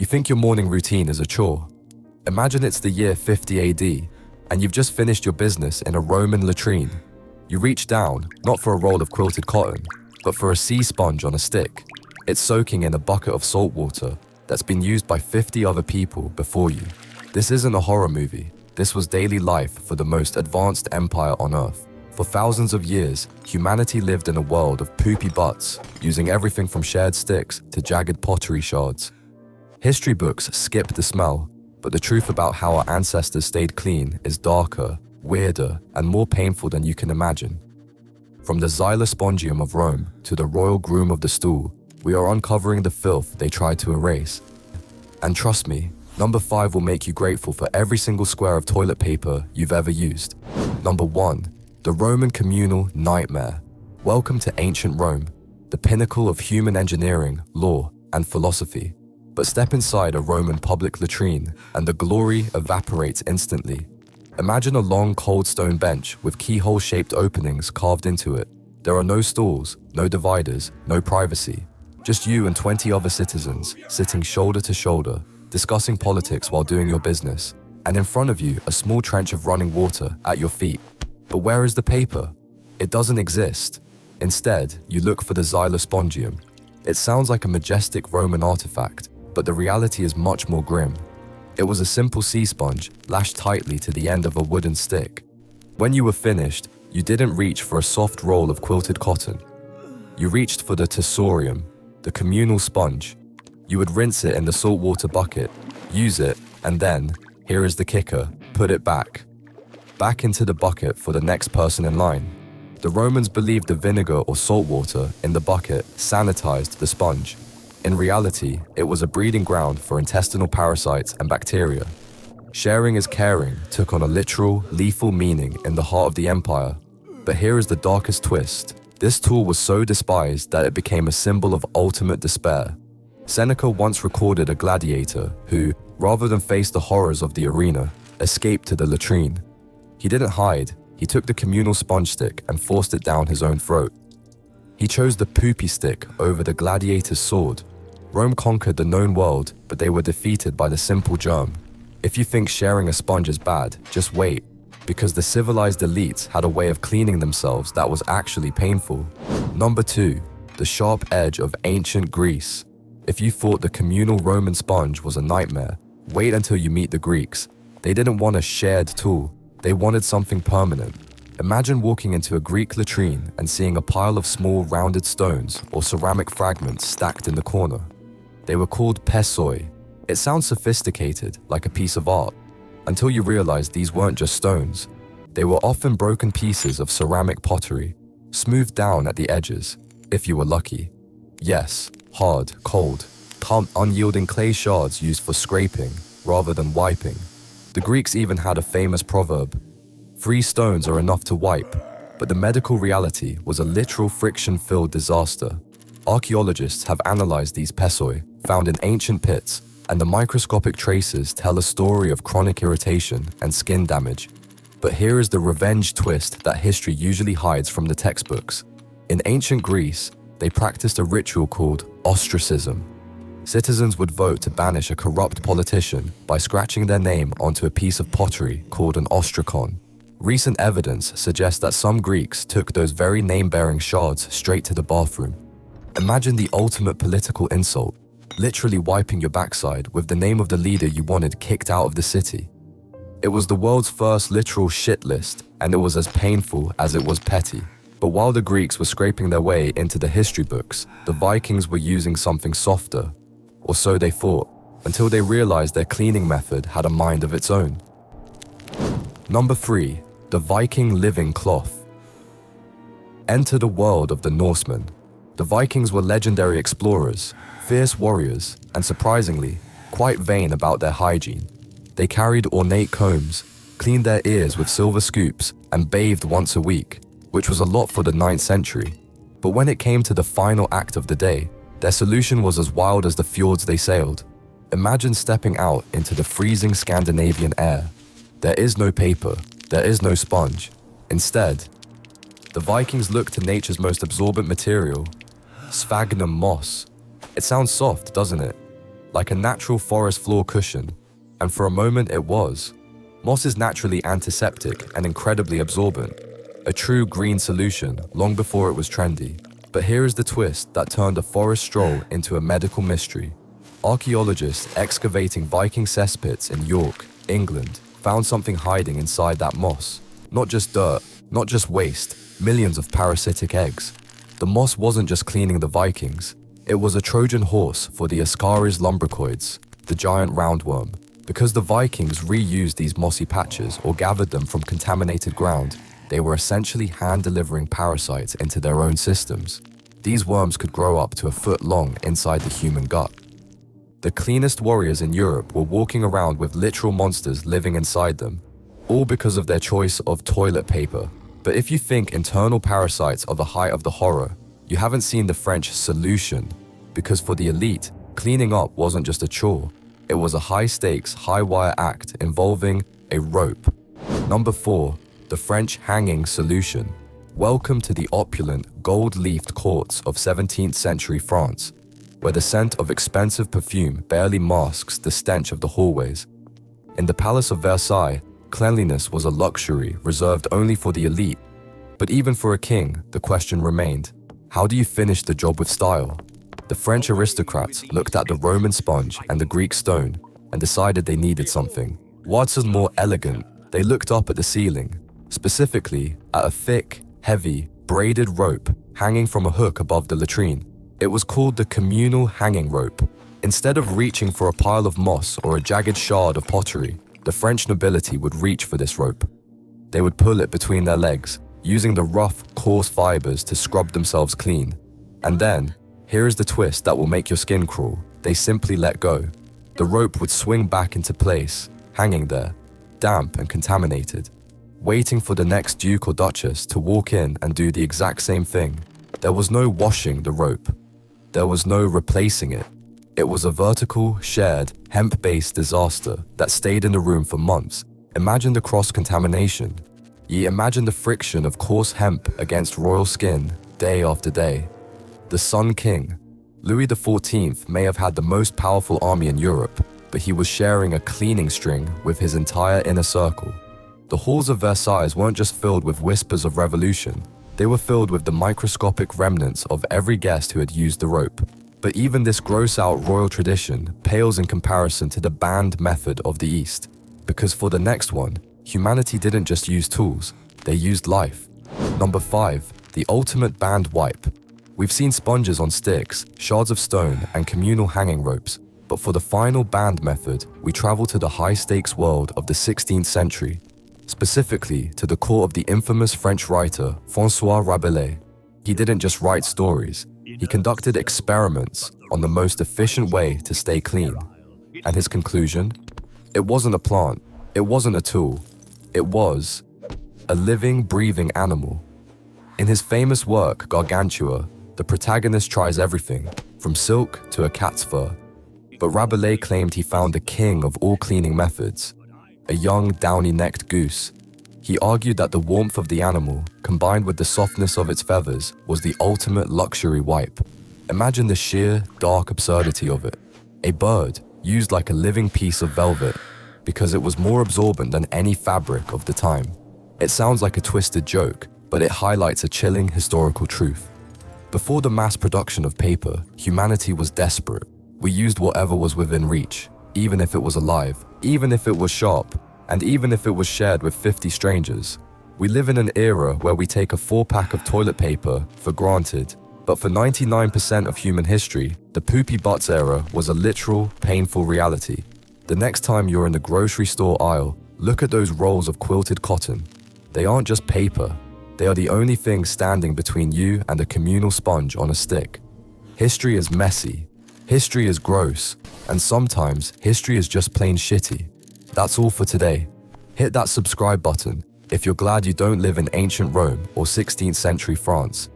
You think your morning routine is a chore. Imagine it's the year 50 AD, and you've just finished your business in a Roman latrine. You reach down, not for a roll of quilted cotton, but for a sea sponge on a stick. It's soaking in a bucket of salt water that's been used by 50 other people before you. This isn't a horror movie. This was daily life for the most advanced empire on Earth. For thousands of years, humanity lived in a world of poopy butts, using everything from shared sticks to jagged pottery shards. History books skip the smell, but the truth about how our ancestors stayed clean is darker, weirder, and more painful than you can imagine. From the Xylospongium of Rome to the royal groom of the stool, we are uncovering the filth they tried to erase. And trust me, number 5 will make you grateful for every single square of toilet paper you've ever used. Number 1. The Roman communal nightmare. Welcome to ancient Rome, the pinnacle of human engineering, law, and philosophy. But step inside a Roman public latrine, and the glory evaporates instantly. Imagine a long, cold stone bench with keyhole-shaped openings carved into it. There are no stalls, no dividers, no privacy. Just you and 20 other citizens, sitting shoulder to shoulder, discussing politics while doing your business. And in front of you, a small trench of running water at your feet. But where is the paper? It doesn't exist. Instead, you look for the Xylospongium. It sounds like a majestic Roman artifact, but the reality is much more grim. It was a simple sea sponge lashed tightly to the end of a wooden stick. When you were finished, you didn't reach for a soft roll of quilted cotton. You reached for the tessorium, the communal sponge. You would rinse it in the saltwater bucket, use it, and then, here is the kicker, put it back into the bucket for the next person in line. The Romans believed the vinegar or salt water in the bucket sanitized the sponge. In reality, it was a breeding ground for intestinal parasites and bacteria. Sharing is caring took on a literal, lethal meaning in the heart of the empire. But here is the darkest twist. This tool was so despised that it became a symbol of ultimate despair. Seneca once recorded a gladiator who, rather than face the horrors of the arena, escaped to the latrine. He didn't hide. He took the communal sponge stick and forced it down his own throat. He chose the poopy stick over the gladiator's sword. Rome conquered the known world, but they were defeated by the simple germ. If you think sharing a sponge is bad, just wait, because the civilized elites had a way of cleaning themselves that was actually painful. Number 2. The sharp edge of ancient Greece. If you thought the communal Roman sponge was a nightmare, wait until you meet the Greeks. They didn't want a shared tool. They wanted something permanent. Imagine walking into a Greek latrine and seeing a pile of small rounded stones or ceramic fragments stacked in the corner. They were called Pessoi. It sounds sophisticated, like a piece of art, until you realize these weren't just stones. They were often broken pieces of ceramic pottery, smoothed down at the edges, if you were lucky. Yes, hard, cold, unyielding clay shards used for scraping rather than wiping. The Greeks even had a famous proverb: 3 stones are enough to wipe, but the medical reality was a literal friction-filled disaster. Archaeologists have analyzed these pessoi, found in ancient pits, and the microscopic traces tell a story of chronic irritation and skin damage. But here is the revenge twist that history usually hides from the textbooks. In ancient Greece, they practiced a ritual called ostracism. Citizens would vote to banish a corrupt politician by scratching their name onto a piece of pottery called an ostracon. Recent evidence suggests that some Greeks took those very name-bearing shards straight to the bathroom. Imagine the ultimate political insult, literally wiping your backside with the name of the leader you wanted kicked out of the city. It was the world's first literal shit list, and it was as painful as it was petty. But while the Greeks were scraping their way into the history books, the Vikings were using something softer, or so they thought, until they realized their cleaning method had a mind of its own. Number 3. The Viking living cloth. Enter the world of the Norsemen. The Vikings were legendary explorers, fierce warriors, and surprisingly, quite vain about their hygiene. They carried ornate combs, cleaned their ears with silver scoops, and bathed once a week, which was a lot for the 9th century. But when it came to the final act of the day, their solution was as wild as the fjords they sailed. Imagine stepping out into the freezing Scandinavian air. There is no paper, there is no sponge. Instead, the Vikings looked to nature's most absorbent material, sphagnum moss. It sounds soft, doesn't it? like a natural forest floor cushion. And for a moment it was. Moss is naturally antiseptic and incredibly absorbent, a true green solution long before it was trendy. But here is the twist that turned a forest stroll into a medical mystery. Archaeologists excavating Viking cesspits in York, England, found something hiding inside that moss. Not just dirt, not just waste, millions of parasitic eggs. The moss wasn't just cleaning the Vikings. It was a Trojan horse for the Ascaris lumbricoids, the giant roundworm. Because the Vikings reused these mossy patches or gathered them from contaminated ground, they were essentially hand-delivering parasites into their own systems. These worms could grow up to a foot long inside the human gut. The cleanest warriors in Europe were walking around with literal monsters living inside them, all because of their choice of toilet paper. But if you think internal parasites are the height of the horror, you haven't seen the French solution. Because for the elite, cleaning up wasn't just a chore. It was a high-stakes, high-wire act involving a rope. Number 4. The French hanging solution. Welcome to the opulent, gold-leafed courts of 17th century France, where the scent of expensive perfume barely masks the stench of the hallways. In the Palace of Versailles, cleanliness was a luxury reserved only for the elite. But even for a king, the question remained, how do you finish the job with style? The French aristocrats looked at the Roman sponge and the Greek stone and decided they needed something. What's more elegant? They looked up at the ceiling, specifically at a thick, heavy, braided rope hanging from a hook above the latrine. It was called the communal hanging rope. Instead of reaching for a pile of moss or a jagged shard of pottery, the French nobility would reach for this rope. They would pull it between their legs, using the rough, coarse fibers to scrub themselves clean. And then, here is the twist that will make your skin crawl. They simply let go. The rope would swing back into place, hanging there, damp and contaminated, waiting for the next duke or duchess to walk in and do the exact same thing. There was no washing the rope. There was no replacing it. It was a vertical, shared, hemp-based disaster that stayed in the room for months. Imagine the cross-contamination. Ye imagine the friction of coarse hemp against royal skin, day after day. The Sun King, Louis XIV, may have had the most powerful army in Europe, but he was sharing a cleaning string with his entire inner circle. The halls of Versailles weren't just filled with whispers of revolution, they were filled with the microscopic remnants of every guest who had used the rope. But even this gross-out royal tradition pales in comparison to the band method of the East. Because for the next one, humanity didn't just use tools, they used life. Number 5. The ultimate band wipe. We've seen sponges on sticks, shards of stone, and communal hanging ropes, but for the final band method, we travel to the high-stakes world of the 16th century, specifically to the court of the infamous French writer François Rabelais. He didn't just write stories, he conducted experiments on the most efficient way to stay clean. And his conclusion? It wasn't a plant, it wasn't a tool, it was a living, breathing animal. In his famous work, Gargantua, the protagonist tries everything, from silk to a cat's fur. But Rabelais claimed he found the king of all cleaning methods, a young, downy-necked goose. He argued that the warmth of the animal, combined with the softness of its feathers, was the ultimate luxury wipe. Imagine the sheer, dark absurdity of it. A bird, used like a living piece of velvet, because it was more absorbent than any fabric of the time. It sounds like a twisted joke, but it highlights a chilling historical truth. Before the mass production of paper, humanity was desperate. We used whatever was within reach, even if it was alive, even if it was sharp, and even if it was shared with 50 strangers. We live in an era where we take a 4-pack of toilet paper for granted, but for 99% of human history, the Poopy Butts Era was a literal, painful reality. The next time you're in the grocery store aisle, look at those rolls of quilted cotton. They aren't just paper. They are the only thing standing between you and a communal sponge on a stick. History is messy. History is gross. And sometimes, history is just plain shitty. That's all for today. Hit that subscribe button if you're glad you don't live in ancient Rome or 16th century France.